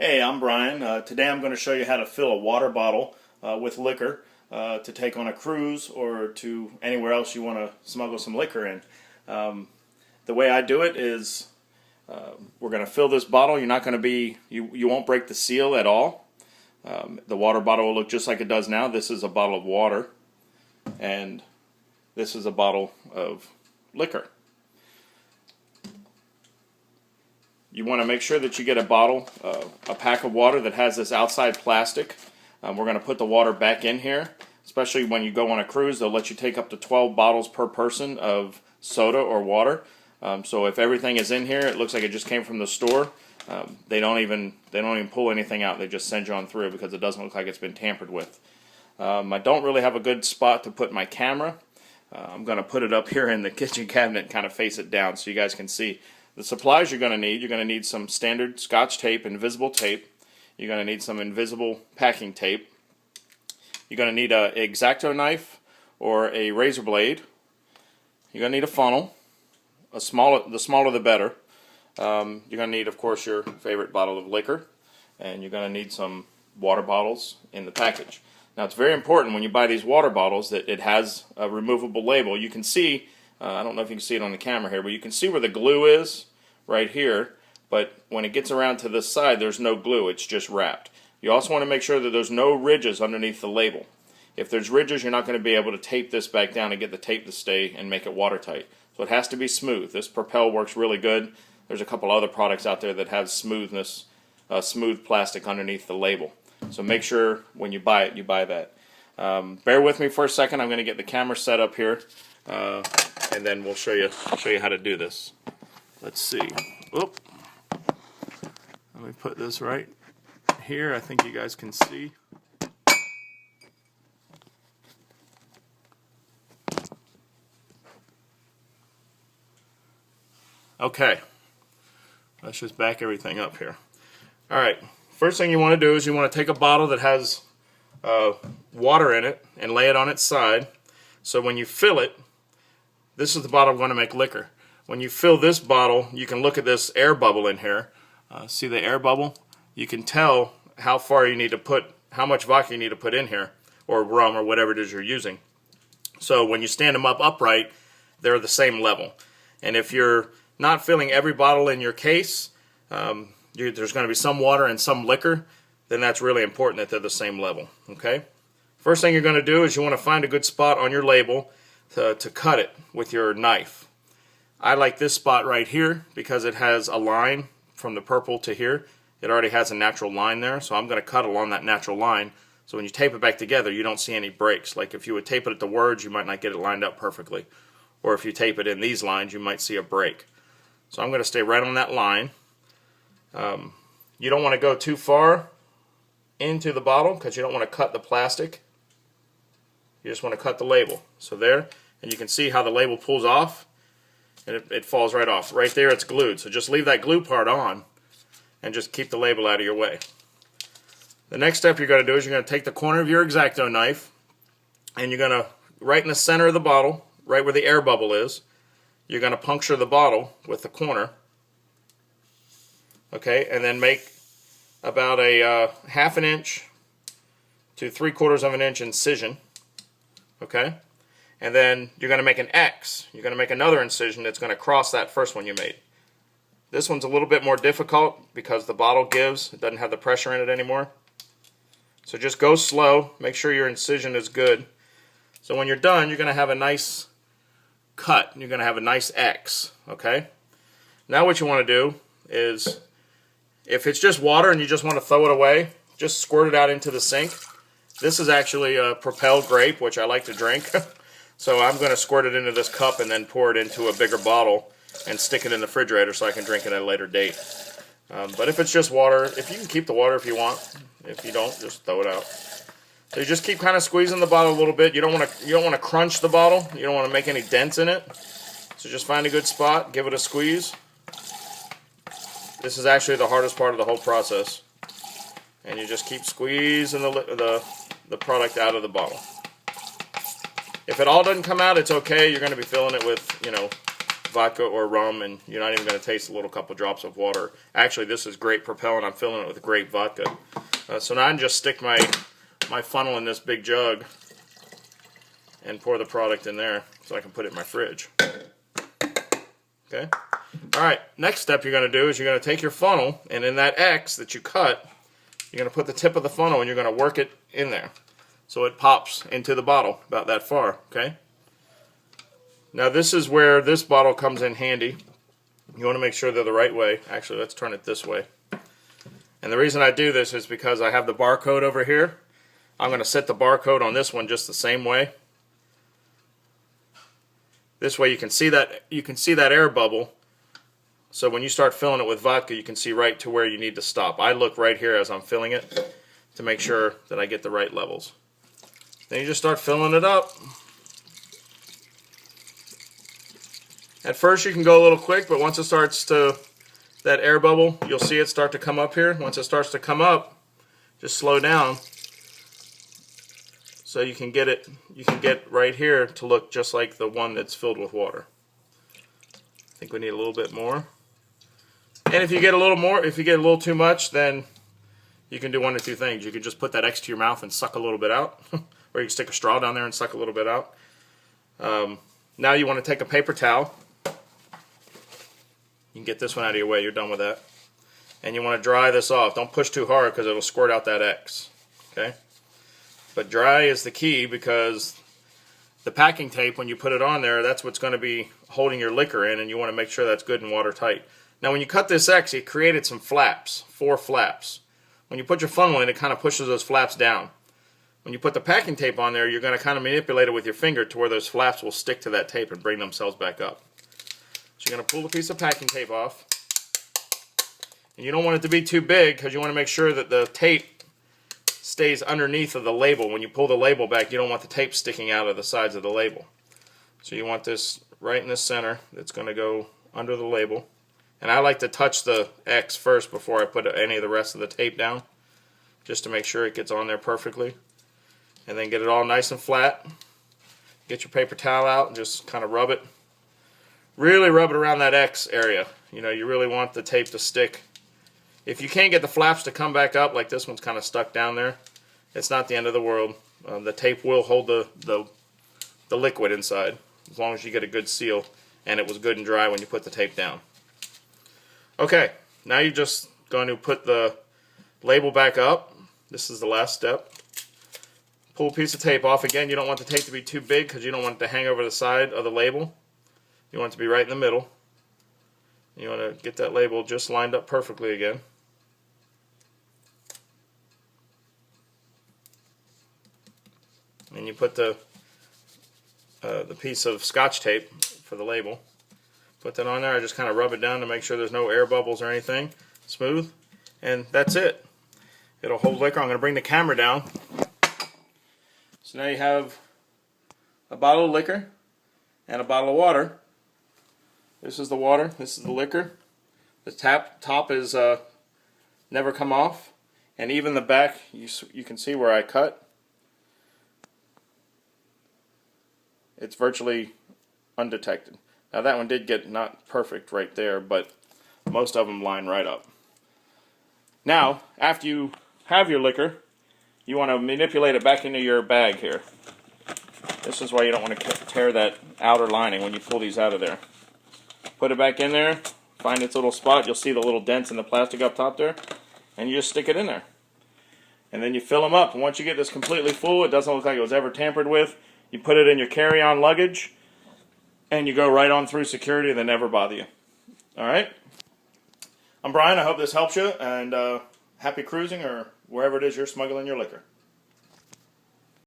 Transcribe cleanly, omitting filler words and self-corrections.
Hey, I'm Brian. Today I'm going to show you how to fill a water bottle with liquor to take on a cruise or to anywhere else you want to smuggle some liquor in. The way I do it is we're going to fill this bottle. You're not going to you won't break the seal at all. The water bottle will look just like it does now. This is a bottle of water, and this is a bottle of liquor. You want to make sure that you get a bottle, a pack of water that has this outside plastic. We're going to put the water back in here, especially when you go on a cruise. They'll let you take up to 12 bottles per person of soda or water. So if everything is in here, it looks like it just came from the store. They don't even pull anything out. They just send you on through because it doesn't look like it's been tampered with. I don't really have a good spot to put my camera. I'm going to put it up here in the kitchen cabinet and kind of face it down so you guys can see. The supplies you're going to need some standard Scotch tape, invisible tape. You're going to need some invisible packing tape. You're going to need an X-Acto knife or a razor blade. You're going to need a funnel. The smaller the better. You're going to need, of course, your favorite bottle of liquor. And you're going to need some water bottles in the package. Now, it's very important when you buy these water bottles that it has a removable label. You can see, I don't know if you can see it on the camera here, but you can see where the glue is right here. But when it gets around to this side, there's no glue. It's just wrapped. You also want to make sure that there's no ridges underneath the label. If there's ridges, you're not going to be able to tape this back down and get the tape to stay and make it watertight. So it has to be smooth. This Propel works really good. There's a couple other products out there that have smoothness, smooth plastic underneath the label. So make sure when you buy it, you buy that. Bear with me for a second. I'm going to get the camera set up here, and then we'll show you how to do this. Let's see. Oop. Let me put this right here. I think you guys can see. Okay. Let's just back everything up here. All right. First thing you want to do is you want to take a bottle that has water in it and lay it on its side. So when you fill it, this is the bottle going to make liquor. When you fill this bottle, you can look at this air bubble in here. See the air bubble? You can tell how far you need to put, how much vodka you need to put in here, or rum, or whatever it is you're using. So when you stand them up upright, they're the same level. And if you're not filling every bottle in your case, there's going to be some water and some liquor, then that's really important that they're the same level. Okay? First thing you're going to do is you want to find a good spot on your label to cut it with your knife. I like this spot right here because it has a line from the purple to here. It already has a natural line there, so I'm going to cut along that natural line. So when you tape it back together, you don't see any breaks. Like if you would tape it at the words, you might not get it lined up perfectly. Or if you tape it in these lines, you might see a break. So I'm going to stay right on that line. You don't want to go too far into the bottle because you don't want to cut the plastic. You just want to cut the label. So there, and you can see how the label pulls off. And it falls right off. Right there it's glued. So just leave that glue part on and just keep the label out of your way. The next step you're going to do is you're going to take the corner of your X-Acto knife and you're going to, right in the center of the bottle, right where the air bubble is, you're going to puncture the bottle with the corner. Okay, and then make about a half an inch to 3/4 of an inch incision. Okay? And then you're going to make an X. You're going to make another incision that's going to cross that first one you made. This one's a little bit more difficult because the bottle gives. It doesn't have the pressure in it anymore. So just go slow. Make sure your incision is good. So when you're done, you're going to have a nice cut. You're going to have a nice X. Okay? Now what you want to do is, if it's just water and you just want to throw it away, just squirt it out into the sink. This is actually a Propel grape, which I like to drink. So I'm going to squirt it into this cup and then pour it into a bigger bottle and stick it in the refrigerator so I can drink it at a later date. But if it's just water, if you can keep the water if you want. If you don't, just throw it out. So you just keep kind of squeezing the bottle a little bit. You don't want to crunch the bottle. You don't want to make any dents in it. So just find a good spot, give it a squeeze. This is actually the hardest part of the whole process. And you just keep squeezing the product out of the bottle. If it all doesn't come out, it's okay. You're going to be filling it with, vodka or rum, and you're not even going to taste a little couple drops of water. Actually, this is grape propellant. I'm filling it with grape vodka. So now I can just stick my funnel in this big jug and pour the product in there so I can put it in my fridge. Okay. All right, next step you're going to do is you're going to take your funnel, and in that X that you cut, you're going to put the tip of the funnel and you're going to work it in there so it pops into the bottle about that far. Okay. Now this is where this bottle comes in handy. You want to make sure they're the right way. Actually, let's turn it this way. And the reason I do this is because I have the barcode over here. I'm going to set the barcode on this one just the same way. This way you can see that air bubble. So when you start filling it with vodka, you can see right to where you need to stop. I look right here as I'm filling it to make sure that I get the right levels. Then you just start filling it up. At first you can go a little quick, but once it starts to, that air bubble, you'll see it start to come up here. Once it starts to come up, just slow down so you can get right here to look just like the one that's filled with water. I think we need a little bit more. And if you get a little too much, then you can do one of two things. You can just put that X to your mouth and suck a little bit out, or you can stick a straw down there and suck a little bit out. Now you want to take a paper towel. You can get this one out of your way. You're done with that. And you want to dry this off. Don't push too hard because it'll squirt out that X. Okay? But dry is the key because the packing tape, when you put it on there, that's what's going to be holding your liquor in, and you want to make sure that's good and watertight. Now when you cut this X, it created some flaps, 4 flaps. When you put your funnel in, it kind of pushes those flaps down. When you put the packing tape on there, you're going to kind of manipulate it with your finger to where those flaps will stick to that tape and bring themselves back up. So you're going to pull the piece of packing tape off. And you don't want it to be too big because you want to make sure that the tape stays underneath of the label. When you pull the label back, you don't want the tape sticking out of the sides of the label. So you want this right in the center that's going to go under the label. And I like to touch the X first before I put any of the rest of the tape down, just to make sure it gets on there perfectly. And then get it all nice and flat. Get your paper towel out and just kind of rub it. Really rub it around that X area. You know, you really want the tape to stick. If you can't get the flaps to come back up, like this one's kind of stuck down there, it's not the end of the world. The tape will hold the liquid inside, as long as you get a good seal and it was good and dry when you put the tape down. Okay, now you're just going to put the label back up. This is the last step. Pull a piece of tape off. Again, you don't want the tape to be too big because you don't want it to hang over the side of the label. You want it to be right in the middle. You want to get that label just lined up perfectly again. And you put the piece of Scotch tape for the label. Put that on there. I just kind of rub it down to make sure there's no air bubbles or anything. Smooth. And that's it. It'll hold liquor. I'm going to bring the camera down. So now you have a bottle of liquor and a bottle of water. This is the water. This is the liquor. The top is never come off. And even the back, you can see where I cut. It's virtually undetected. Now that one did get not perfect right there, but most of them line right up. Now, after you have your liquor, you want to manipulate it back into your bag here. This is why you don't want to tear that outer lining when you pull these out of there. Put it back in there, find its little spot, you'll see the little dents in the plastic up top there, and you just stick it in there. And then you fill them up, and once you get this completely full, it doesn't look like it was ever tampered with, you put it in your carry-on luggage, and you go right on through security and they never bother you. Alright? I'm Brian, I hope this helps you, and happy cruising or wherever it is you're smuggling your liquor.